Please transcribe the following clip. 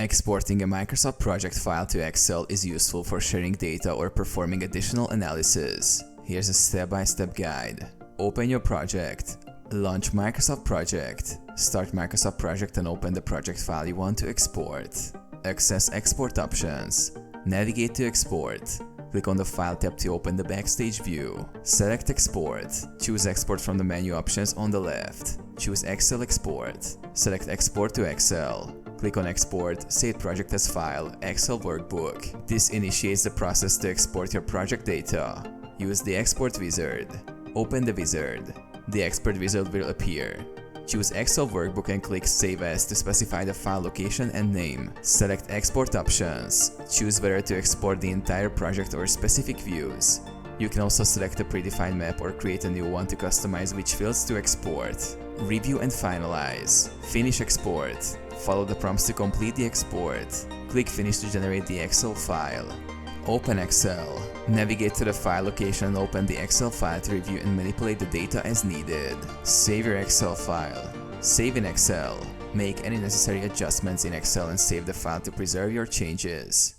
Exporting a Microsoft project file to Excel is useful for sharing data or performing additional analysis. Here's a step-by-step guide. Open your project. Launch Microsoft Project. Start Microsoft Project and open the project file you want to export. Access export options. Navigate to export. Click on the File tab to open the Backstage view. Select Export. Choose Export from the menu options on the left. Choose Excel Export. Select Export to Excel. Click on Export, save project as file, Excel workbook. This initiates the process to export your project data. Use the Export Wizard. Open the wizard. The Export Wizard will appear. Choose Excel workbook and click Save As to specify the file location and name. Select Export options. Choose whether to export the entire project or specific views. You can also select a predefined map or create a new one to customize which fields to export. Review and finalize. Finish export. Follow the prompts to complete the export. Click Finish to generate the Excel file. Open Excel. Navigate to the file location and open the Excel file to review and manipulate the data as needed. Save your Excel file. Save in Excel. Make any necessary adjustments in Excel and save the file to preserve your changes.